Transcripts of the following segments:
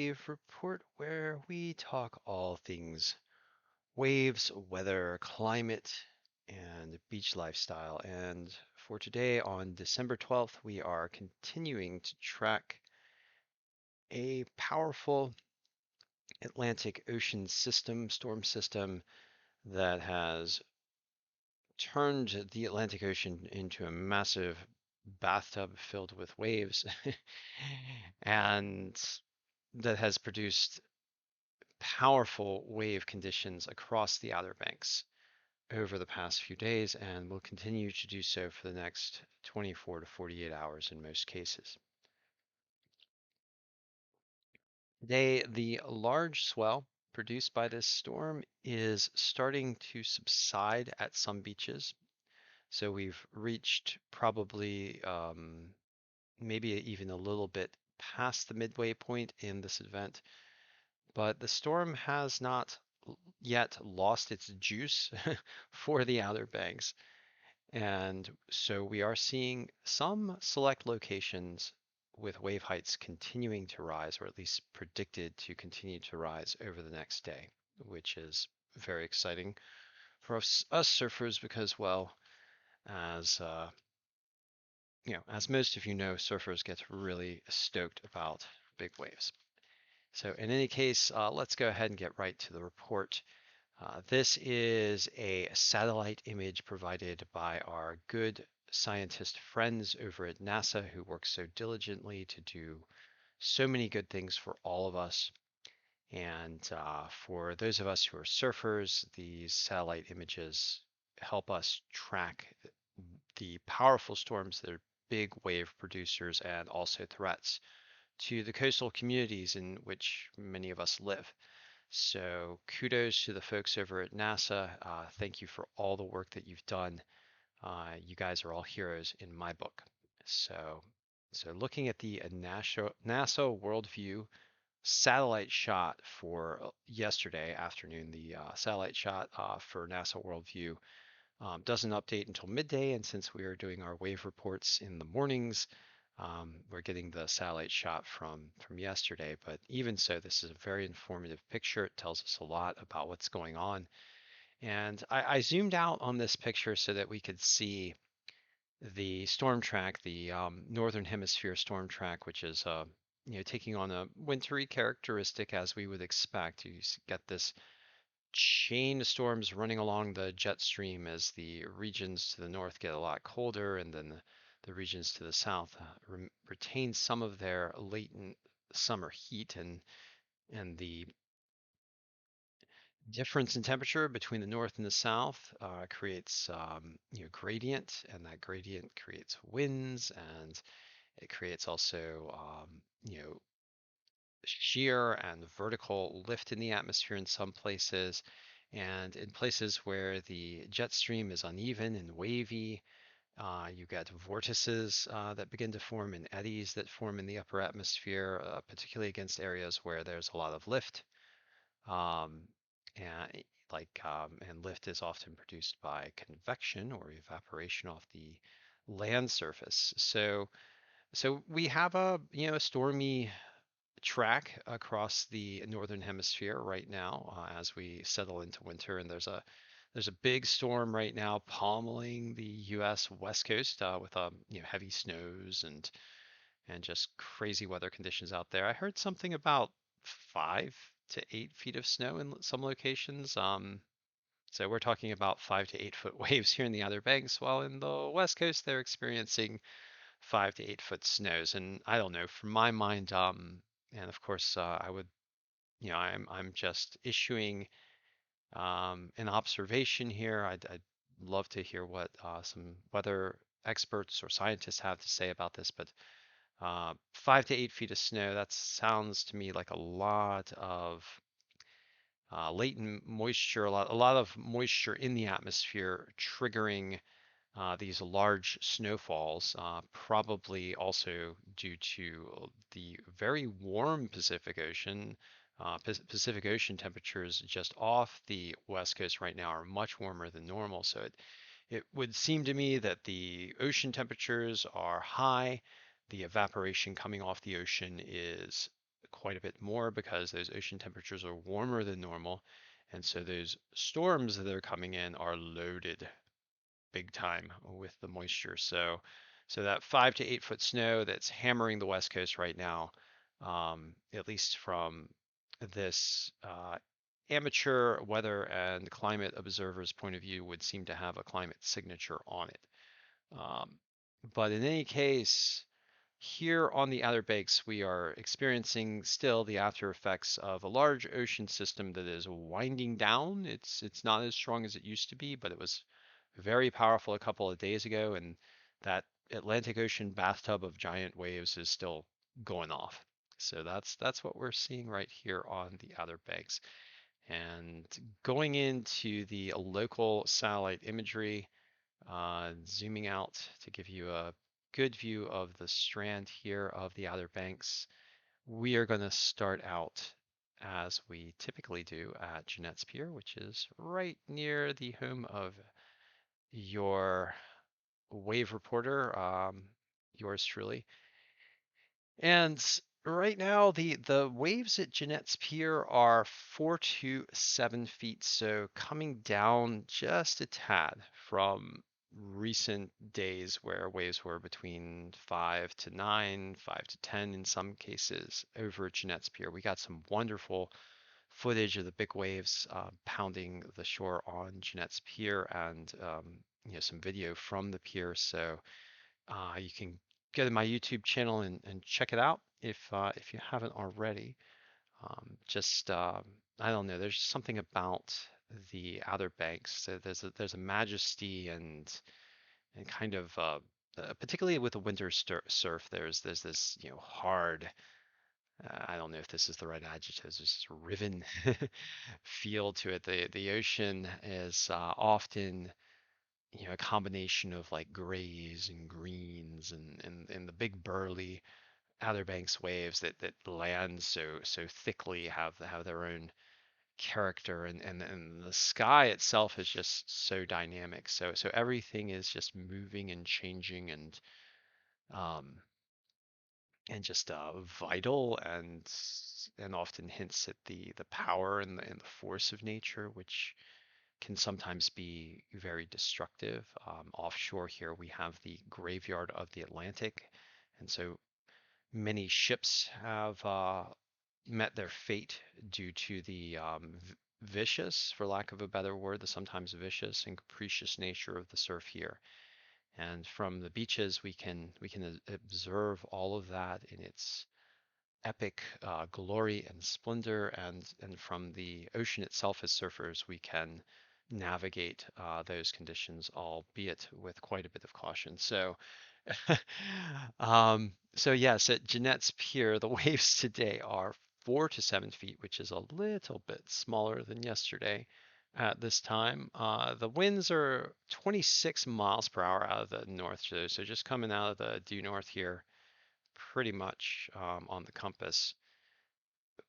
Wave Report, where we talk all things waves, weather, climate, and beach lifestyle. And for today, on December 12th, we are continuing to track a powerful Atlantic Ocean storm system that has turned the Atlantic Ocean into a massive bathtub filled with waves and that has produced powerful wave conditions across the Outer Banks over the past few days and will continue to do so for the next 24 to 48 hours in most cases. Today, the large swell produced by this storm is starting to subside at some beaches. So we've reached probably maybe even a little bit past the midway point in this event, but the storm has not yet lost its juice for the Outer Banks. And so we are seeing some select locations with wave heights continuing to rise, or at least predicted to continue to rise over the next day, which is very exciting for us surfers because, well, as as most of you know, surfers get really stoked about big waves. So in any case, let's go ahead and get right to the report. This is a satellite image provided by our good scientist friends over at NASA who work so diligently to do so many good things for all of us. And for those of us who are surfers, these satellite images help us track the powerful storms that are big wave producers and also threats to the coastal communities in which many of us live. So kudos to the folks over at NASA. Thank you for all the work that you've done. You guys are all heroes in my book. So, so looking at the NASA Worldview satellite shot for yesterday afternoon, the satellite shot for NASA Worldview doesn't update until midday, and since we are doing our wave reports in the mornings, we're getting the satellite shot from yesterday. But even so, this is a very informative picture. It tells us a lot about what's going on. And I zoomed out on this picture so that we could see the storm track, the northern hemisphere storm track, which is taking on a wintry characteristic as we would expect. You get this chain of storms running along the jet stream as the regions to the north get a lot colder, and then the regions to the south retain some of their latent summer heat, and the difference in temperature between the north and the south creates gradient, and that gradient creates winds, and it creates also shear and vertical lift in the atmosphere in some places. And in places where the jet stream is uneven and wavy, you get vortices that begin to form and eddies that form in the upper atmosphere, particularly against areas where there's a lot of lift. Um, and and lift is often produced by convection or evaporation off the land surface. So we have a stormy track across the northern hemisphere right now as we settle into winter, and there's a big storm right now pommeling the U.S. West Coast with heavy snows and just crazy weather conditions out there. I heard something about 5 to 8 feet of snow in some locations. So we're talking about 5 to 8 foot waves here in the Outer Banks, while in the West Coast they're experiencing 5 to 8 foot snows. And I don't know, from my mind, and of course, I would, I'm just issuing an observation here. I'd love to hear what some weather experts or scientists have to say about this, but 5 to 8 feet of snow, that sounds to me like a lot of latent moisture, a lot of moisture in the atmosphere triggering these large snowfalls, probably also due to the very warm Pacific Ocean. Pacific Ocean temperatures just off the West Coast right now are much warmer than normal. So it would seem to me that the ocean temperatures are high. The evaporation coming off the ocean is quite a bit more because those ocean temperatures are warmer than normal. And so those storms that are coming in are loaded big time with the moisture. So that 5 to 8 foot snow that's hammering the West Coast right now, at least from this amateur weather and climate observer's point of view, would seem to have a climate signature on it. Um, but in any case, here on the Outer Banks, we are experiencing still the after effects of a large ocean system that is winding down. It's not as strong as it used to be, but it was very powerful a couple of days ago, and that Atlantic Ocean bathtub of giant waves is still going off. So that's what we're seeing right here on the Outer Banks. And going into the local satellite imagery, zooming out to give you a good view of the strand here of the Outer Banks, we are going to start out as we typically do at Jeanette's Pier, which is right near the home of your wave reporter, yours truly. And right now, the waves at Jeanette's Pier are 4 to 7 feet, so coming down just a tad from recent days where waves were between 5 to 9, 5 to 10 in some cases over at Jeanette's Pier. We got some wonderful footage of the big waves pounding the shore on Jeanette's Pier, and some video from the pier. So you can go to my YouTube channel and check it out if you haven't already. Just I don't know, there's something about the Outer Banks. So there's a majesty and kind of particularly with the winter surf, there's this hard. I don't know if this is the right adjective. There's this riven feel to it. The ocean is often a combination of like grays and greens and the big burly Outer Banks waves that land so thickly have their own character, and the sky itself is just so dynamic. So everything is just moving and changing um and just vital, and often hints at the power and the force of nature, which can sometimes be very destructive. Offshore here, we have the graveyard of the Atlantic, and so many ships have met their fate due to the vicious, for lack of a better word, the sometimes vicious and capricious nature of the surf here. And from the beaches, we can observe all of that in its epic glory and splendor, and from the ocean itself as surfers, we can navigate those conditions, albeit with quite a bit of caution. So yes, at Jeanette's Pier, the waves today are 4 to 7 feet, which is a little bit smaller than yesterday at this time. The winds are 26 miles per hour out of the north, so just coming out of the due north here, pretty much on the compass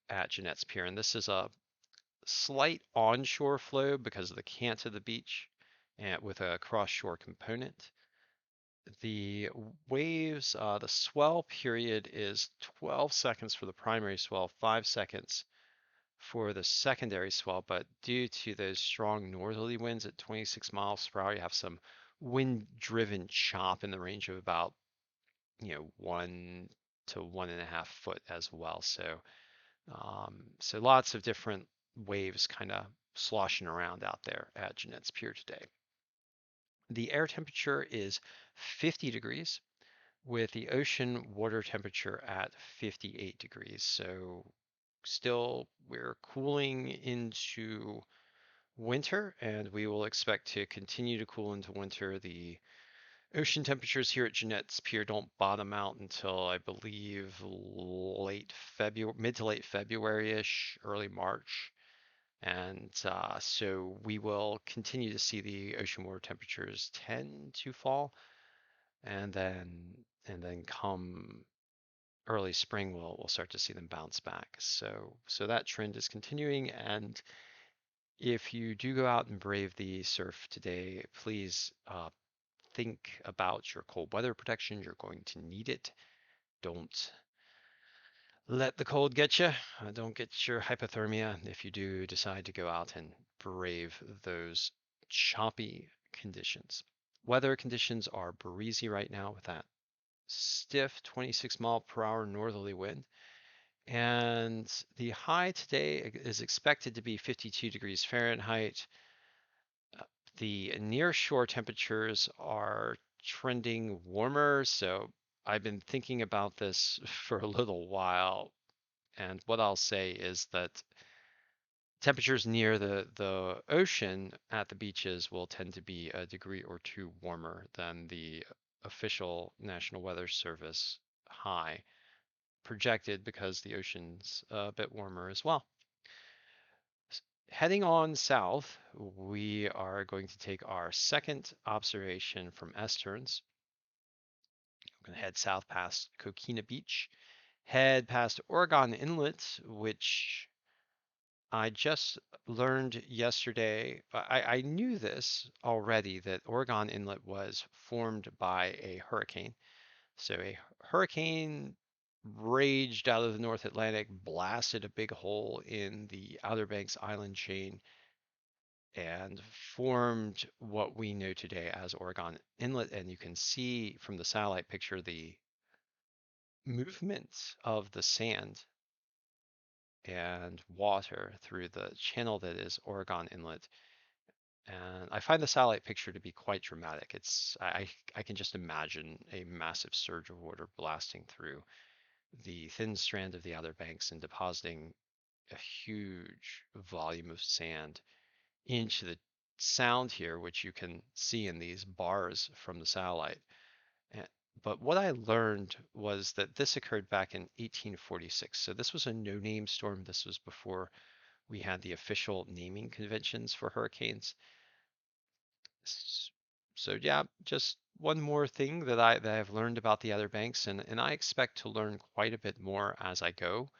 at Jeanette's Pier. And this is a slight onshore flow because of the cant of the beach and with a cross-shore component. The waves, the swell period is 12 seconds for the primary swell, 5 seconds for the secondary swell. But due to those strong northerly winds at 26 miles per hour, you have some wind-driven chop in the range of about 1 to 1.5 foot as well. So lots of different waves kind of sloshing around out there at Jeanette's Pier today. The air temperature is 50 degrees with the ocean water temperature at 58 degrees. So still we're cooling into winter, and we will expect to continue to cool into winter. The ocean temperatures here at Jeanette's Pier don't bottom out until I believe late February, mid to late February-ish, early March. And so we will continue to see the ocean water temperatures tend to fall, and then come early spring, we'll start to see them bounce back. So that trend is continuing, and if you do go out and brave the surf today, please think about your cold weather protection. You're going to need it. Don't let the cold get you. Don't get your hypothermia if you do decide to go out and brave those choppy conditions. Weather conditions are breezy right now with that stiff 26-mile-per-hour northerly wind. And the high today is expected to be 52 degrees Fahrenheit. The near shore temperatures are trending warmer. So I've been thinking about this for a little while. And what I'll say is that temperatures near the ocean at the beaches will tend to be a degree or two warmer than the official National Weather Service high projected because the ocean's a bit warmer as well. Heading on south, we are going to take our second observation from S-turns. I'm going to head south past Coquina Beach, head past Oregon Inlet, which I just learned yesterday. I knew this already that Oregon Inlet was formed by a hurricane. So a hurricane raged out of the North Atlantic, blasted a big hole in the Outer Banks island chain, and formed what we know today as Oregon Inlet. And you can see from the satellite picture the movement of the sand and water through the channel that is Oregon Inlet. And I find the satellite picture to be quite dramatic. I can just imagine a massive surge of water blasting through the thin strand of the Outer Banks and depositing a huge volume of sand into the sound here, which you can see in these bars from the satellite. But what I learned was that this occurred back in 1846. So this was a no-name storm. This was before we had the official naming conventions for hurricanes. So yeah, just one more thing that I've learned about the Outer Banks, and I expect to learn quite a bit more as I go.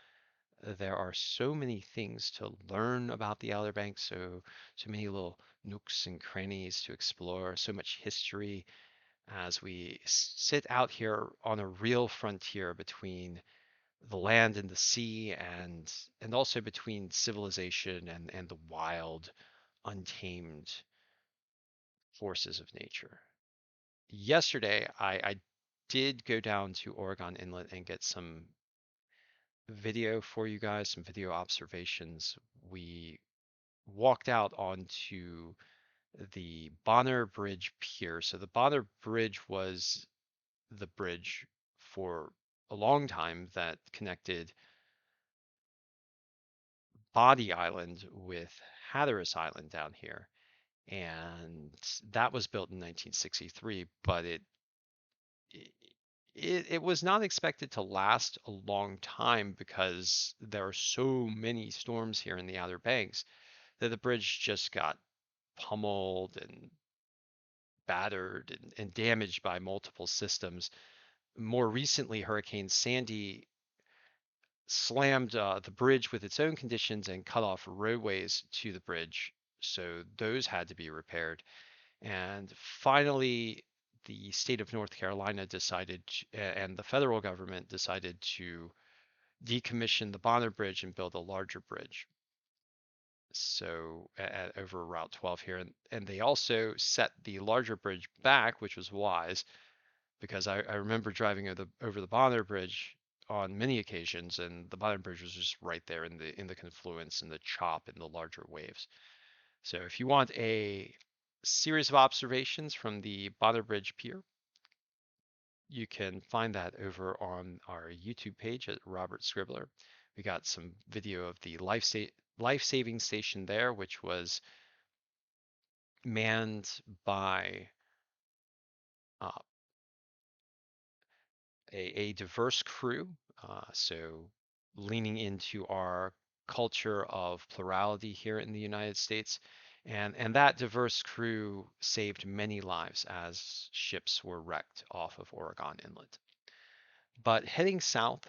There are so many things to learn about the Outer Banks, so many little nooks and crannies to explore, so much history as we sit out here on a real frontier between the land and the sea, and also between civilization and the wild, untamed forces of nature. Yesterday, I did go down to Oregon Inlet and get some video for you guys, some video observations. We walked out onto the Bonner Bridge Pier. So the Bonner Bridge was the bridge for a long time that connected Body Island with Hatteras Island down here. And that was built in 1963, but it was not expected to last a long time because there are so many storms here in the Outer Banks that the bridge just got pummeled and battered and damaged by multiple systems. More recently, Hurricane Sandy slammed the bridge with its own conditions and cut off roadways to the bridge. So those had to be repaired. And finally, the state of North Carolina decided, and the federal government decided to decommission the Bonner Bridge and build a larger bridge. So over Route 12 here, and they also set the larger bridge back, which was wise because I remember driving over the Bonner Bridge on many occasions, and the Bonner Bridge was just right there in the confluence and the chop and the larger waves. So if you want a series of observations from the Bonner Bridge Pier, you can find that over on our YouTube page at Robert Scribbler. We got some video of the life-saving station there, which was manned by uh, a diverse crew. So leaning into our culture of plurality here in the United States. And that diverse crew saved many lives as ships were wrecked off of Oregon Inlet. But heading south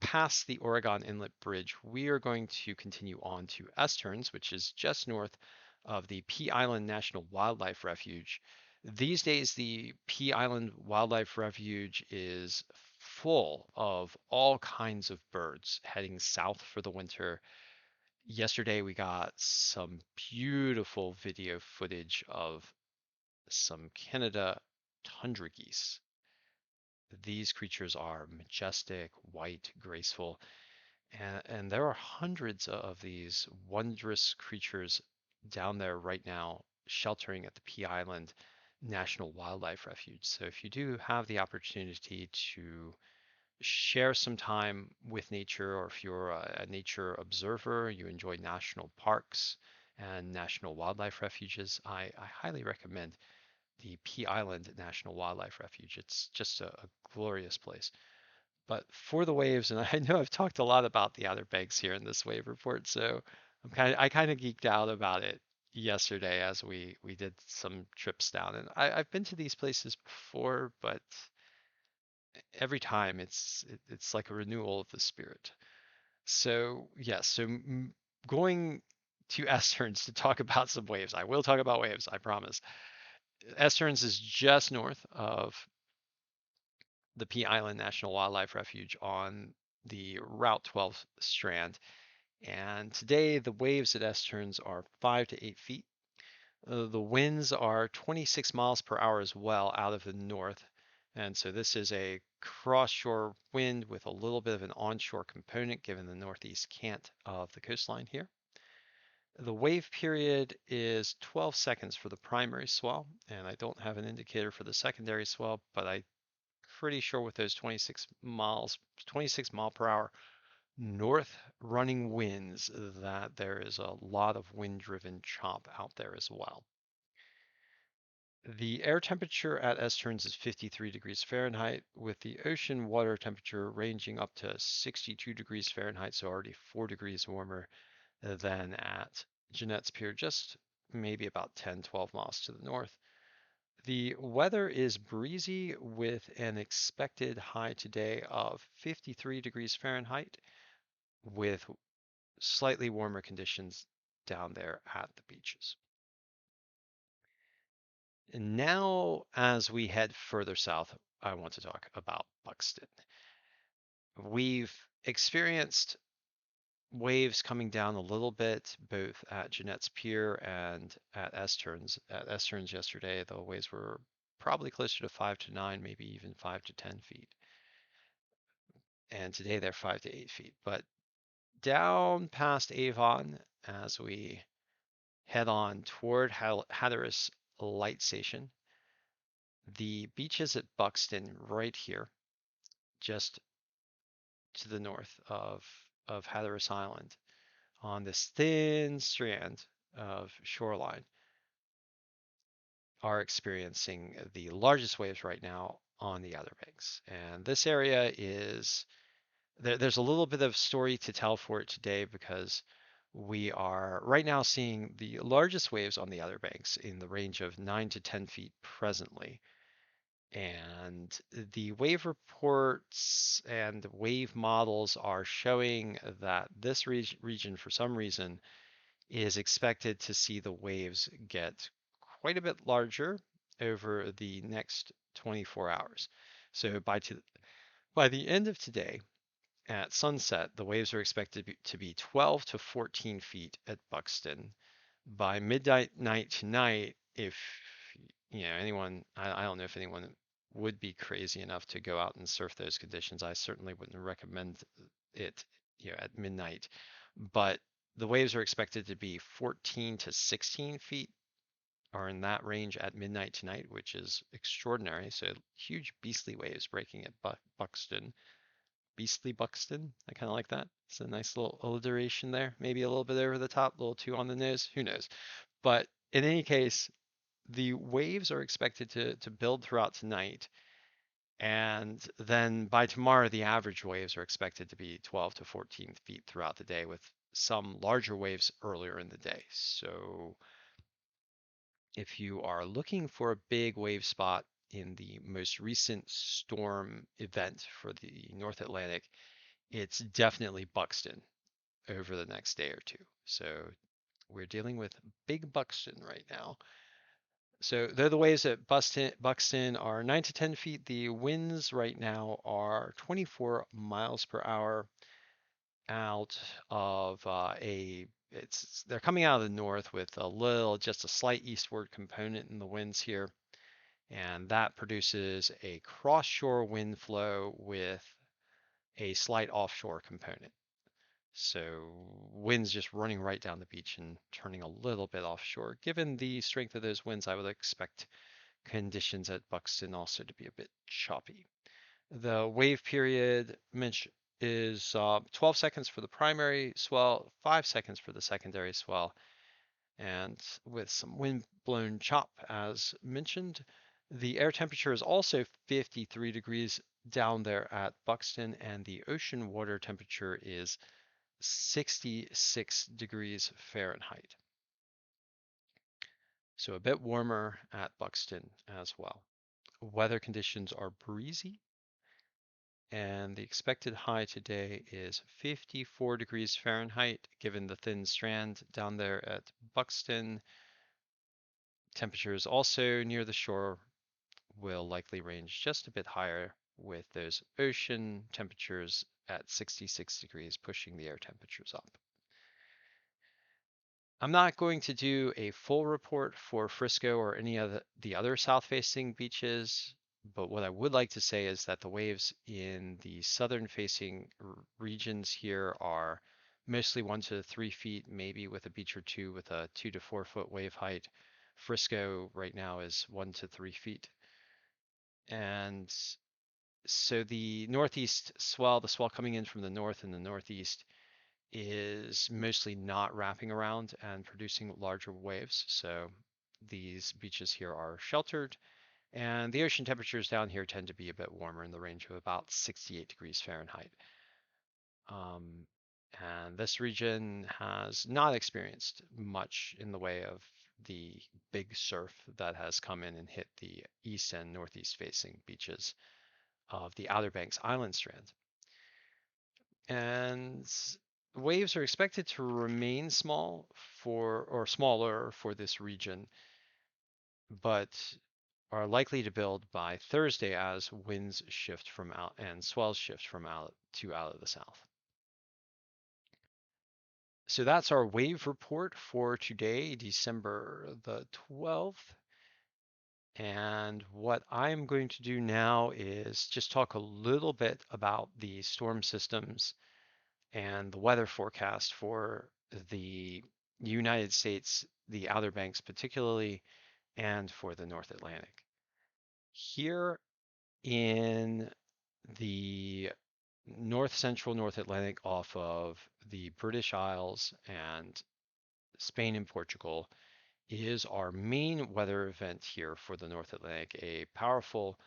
past the Oregon Inlet Bridge, we are going to continue on to Esterns, which is just north of the Pea Island National Wildlife Refuge. These days, the Pea Island Wildlife Refuge is full of all kinds of birds heading south for the winter. Yesterday, we got some beautiful video footage of some Canada tundra geese. These creatures are majestic, white, graceful, and there are hundreds of these wondrous creatures down there right now sheltering at the Pea Island National Wildlife Refuge. So if you do have the opportunity to share some time with nature, or if you're a nature observer, you enjoy national parks and national wildlife refuges, I highly recommend the Pea Island National Wildlife Refuge. It's just a glorious place. But for the waves, and I know I've talked a lot about the Outer Banks here in this wave report, so I kind of geeked out about it yesterday as we did some trips down. And I've been to these places before, but every time it's like a renewal of the spirit. So yes, going to Esterns to talk about some waves. I will talk about waves, I promise. Esterns is just north of the Pea Island National Wildlife Refuge on the Route 12 strand. And today the waves at Esterns are 5 to 8 feet. The winds are 26 miles per hour as well out of the north. And so this is a cross-shore wind with a little bit of an onshore component given the northeast cant of the coastline here. The wave period is 12 seconds for the primary swell, and I don't have an indicator for the secondary swell, but I'm pretty sure with those 26 mile per hour north running winds that there is a lot of wind-driven chop out there as well. The air temperature at Esterns is 53 degrees Fahrenheit, with the ocean water temperature ranging up to 62 degrees Fahrenheit, so already 4 degrees warmer than at Jeanette's Pier, just maybe about 10, 12 miles to the north. The weather is breezy with an expected high today of 53 degrees Fahrenheit, with slightly warmer conditions down there at the beaches. And now, as we head further south, I want to talk about Buxton. We've experienced waves coming down a little bit, both at Jeanette's Pier and at Esterns. At Esterns yesterday, the waves were probably closer to 5 to 9, maybe even 5 to 10 feet. And today they're 5 to 8 feet. But down past Avon, as we head on toward Hatteras Light Station, the beaches at Buxton right here, just to the north of Hatteras Island, on this thin strand of shoreline, are experiencing the largest waves right now on the Outer Banks. And this area is, there's a little bit of story to tell for it today, because we are right now seeing the largest waves on the Outer Banks in the range of 9 to 10 feet presently. And the wave reports and wave models are showing that this region, for some reason, is expected to see the waves get quite a bit larger over the next 24 hours. So by the end of today, at sunset, the waves are expected to be 12 to 14 feet at Buxton. By midnight night tonight, if anyone, I don't know if anyone would be crazy enough to go out and surf those conditions. I certainly wouldn't recommend it, at midnight. But the waves are expected to be 14 to 16 feet, are in that range at midnight tonight, which is extraordinary. So huge beastly waves breaking at Buxton. Beastly Buxton. I kind of like that. It's a nice little alliteration there. Maybe a little bit over the top, a little too on the nose. Who knows? But in any case, the waves are expected to build throughout tonight. And then by tomorrow, the average waves are expected to be 12 to 14 feet throughout the day, with some larger waves earlier in the day. So if you are looking for a big wave spot in the most recent storm event for the North Atlantic, it's definitely Buxton over the next day or two. So we're dealing with big Buxton right now. So though the waves at Buxton are 9 to 10 feet, the winds right now are 24 miles per hour out of they're coming out of the north with just a slight eastward component in the winds here, and that produces a cross-shore wind flow with a slight offshore component. So winds just running right down the beach and turning a little bit offshore. Given the strength of those winds, I would expect conditions at Buxton also to be a bit choppy. The wave period is 12 seconds for the primary swell, 5 seconds for the secondary swell, and with some wind-blown chop as mentioned. The air temperature is also 53 degrees down there at Buxton, and the ocean water temperature is 66 degrees Fahrenheit. So a bit warmer at Buxton as well. Weather conditions are breezy, and the expected high today is 54 degrees Fahrenheit, given the thin strand down there at Buxton. Temperatures also near the shore will likely range just a bit higher, with those ocean temperatures at 66 degrees, pushing the air temperatures up. I'm not going to do a full report for Frisco or any of the other south-facing beaches, but what I would like to say is that the waves in the southern-facing regions here are mostly 1 to 3 feet, maybe with a beach or two with a 2 to 4 foot wave height. Frisco right now is 1 to 3 feet. And so the northeast swell, the swell coming in from the north and the northeast, is mostly not wrapping around and producing larger waves. So these beaches here are sheltered, and the ocean temperatures down here tend to be a bit warmer in the range of about 68 degrees Fahrenheit. And this region has not experienced much in the way of the big surf that has come in and hit the east and northeast facing beaches of the Outer Banks Island strand. And waves are expected to remain smaller for this region, but are likely to build by Thursday as winds shift from out and swells shift from out of the south. So that's our wave report for today, December the 12th. And what I'm going to do now is just talk a little bit about the storm systems and the weather forecast for the United States, the Outer Banks particularly, and for the North Atlantic. Here in the north central North Atlantic off of the British Isles and Spain and Portugal is our main weather event here for the North Atlantic, a powerful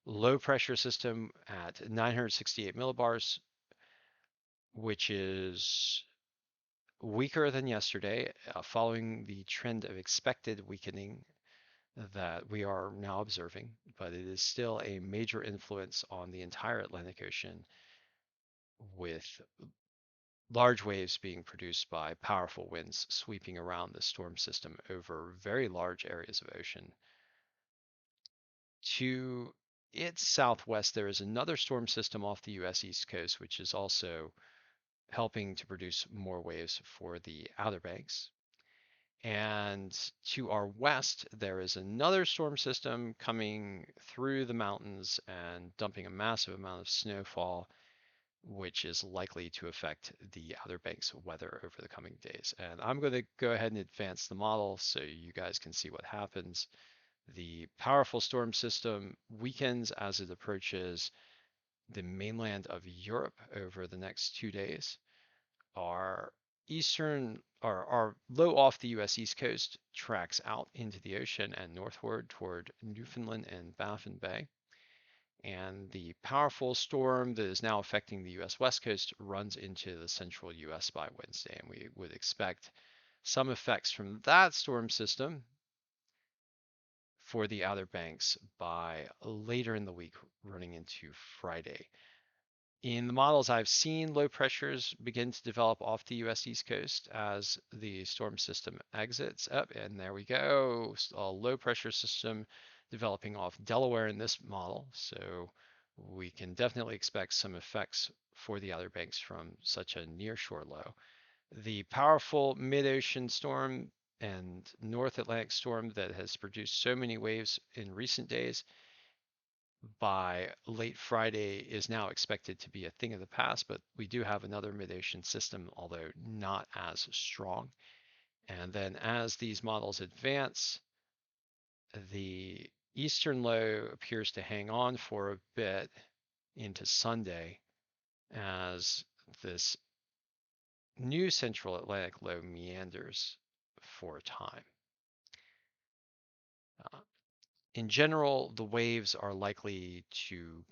low pressure system at 968 millibars, which is weaker than yesterday, following the trend of expected weakening that we are now observing, but it is still a major influence on the entire Atlantic Ocean, with large waves being produced by powerful winds sweeping around the storm system over very large areas of ocean. To its southwest, there is another storm system off the US East Coast, which is also helping to produce more waves for the Outer Banks. And to our west, there is another storm system coming through the mountains and dumping a massive amount of snowfall, which is likely to affect the Outer Banks weather over the coming days. And I'm going to go ahead and advance the model so you guys can see what happens. The powerful storm system weakens as it approaches the mainland of Europe over the next 2 days. Our low off the US East Coast tracks out into the ocean and northward toward Newfoundland and Baffin Bay. And the powerful storm that is now affecting the US West Coast runs into the central US by Wednesday. And we would expect some effects from that storm system for the Outer Banks by later in the week, running into Friday. In the models I've seen, low pressures begin to develop off the US East Coast as the storm system exits up, and there we go, a low pressure system developing off Delaware in this model. So we can definitely expect some effects for the Outer Banks from such a nearshore low. The powerful mid-ocean storm and North Atlantic storm that has produced so many waves in recent days by late Friday is now expected to be a thing of the past, but we do have another mid-ocean system, although not as strong. And then as these models advance, the eastern low appears to hang on for a bit into Sunday as this new central Atlantic low meanders for a time. Uh, in general, the waves are likely to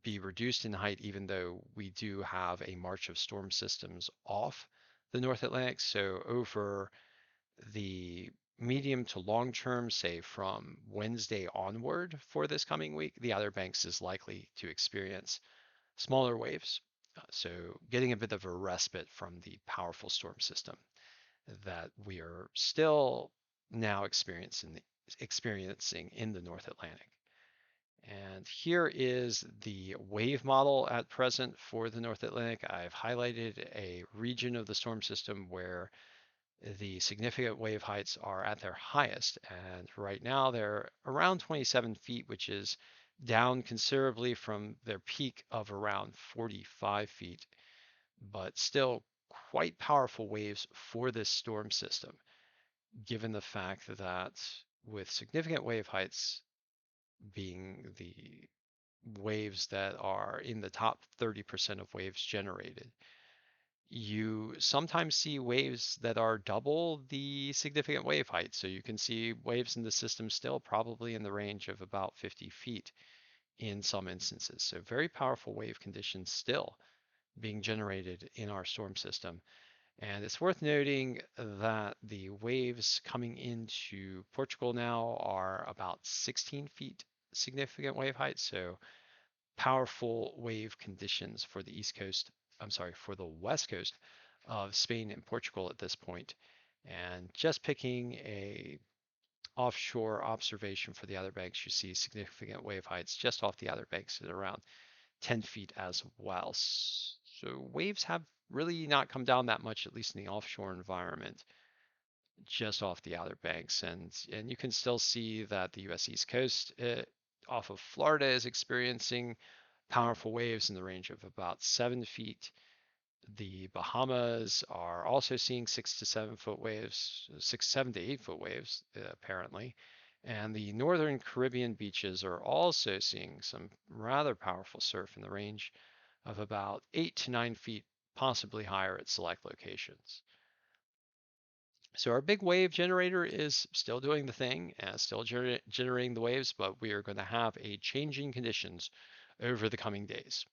be reduced in height, even though we do have a march of storm systems off the North Atlantic. So over the medium to long term, say from Wednesday onward for this coming week, the Outer Banks is likely to experience smaller waves. So getting a bit of a respite from the powerful storm system that we are still now experiencing in the North Atlantic. And here is the wave model at present for the North Atlantic. I've highlighted a region of the storm system where the significant wave heights are at their highest. And right now they're around 27 feet, which is down considerably from their peak of around 45 feet, but still quite powerful waves for this storm system, given the fact that with significant wave heights being the waves that are in the top 30% of waves generated, you sometimes see waves that are double the significant wave height. So you can see waves in the system still probably in the range of about 50 feet in some instances. So very powerful wave conditions still being generated in our storm system. And it's worth noting that the waves coming into Portugal now are about 16 feet significant wave height. So powerful wave conditions for the East Coast, I'm sorry, for the West Coast of Spain and Portugal at this point. And just picking a offshore observation for the Outer Banks, you see significant wave heights just off the Outer Banks at around 10 feet as well. So waves have really not come down that much, at least in the offshore environment, just off the Outer Banks. And you can still see that the US East Coast off of Florida is experiencing powerful waves in the range of about 7 feet. The Bahamas are also seeing 6 to 7 foot waves, 7 to 8 foot waves, apparently. And the northern Caribbean beaches are also seeing some rather powerful surf in the range of about 8 to 9 feet, possibly higher at select locations. So our big wave generator is still doing the thing, still generating the waves, but we are going to have a changing conditions over the coming days.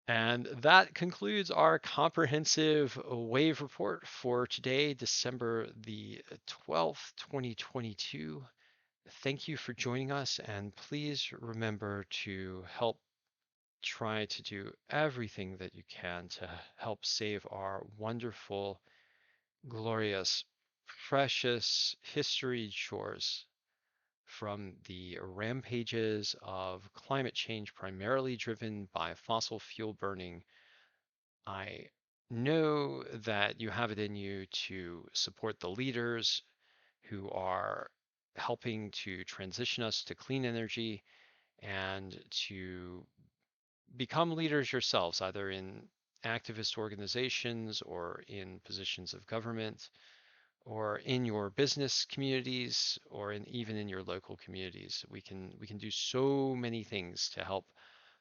And that concludes our comprehensive wave report for today, December the 12th, 2022. Thank you for joining us, and please remember to help try to do everything that you can to help save our wonderful, glorious, precious history shores from the rampages of climate change, primarily driven by fossil fuel burning. I know that you have it in you to support the leaders who are helping to transition us to clean energy and to become leaders yourselves, either in activist organizations or in positions of government or in your business communities or even in your local communities. We can do so many things to help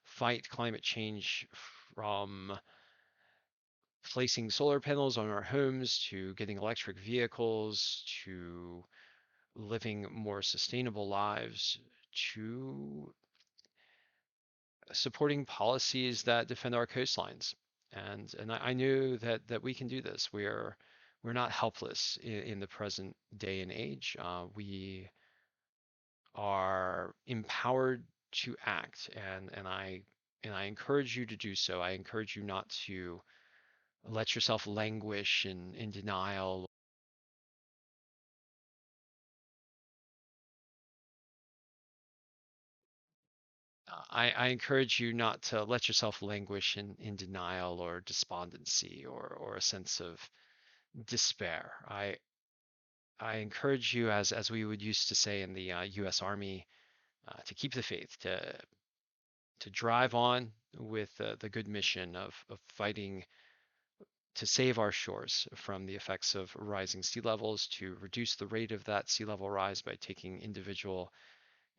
fight climate change, from placing solar panels on our homes to getting electric vehicles to living more sustainable lives to supporting policies that defend our coastlines. And I knew that we can do this. We're not helpless in the present day and age. We are empowered to act, and I encourage you to do so. I encourage you not to let yourself languish in denial. I encourage you not to let yourself languish in denial or despondency or a sense of despair. I encourage you, as we would used to say in the U.S. Army, to keep the faith, to drive on with the good mission of fighting to save our shores from the effects of rising sea levels, to reduce the rate of that sea level rise by taking individual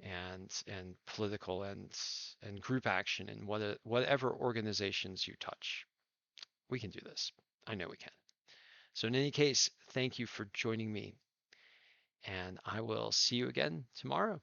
and political and group action in whatever organizations you touch. We can do this. I know we can. So in any case, thank you for joining me, and I will see you again tomorrow.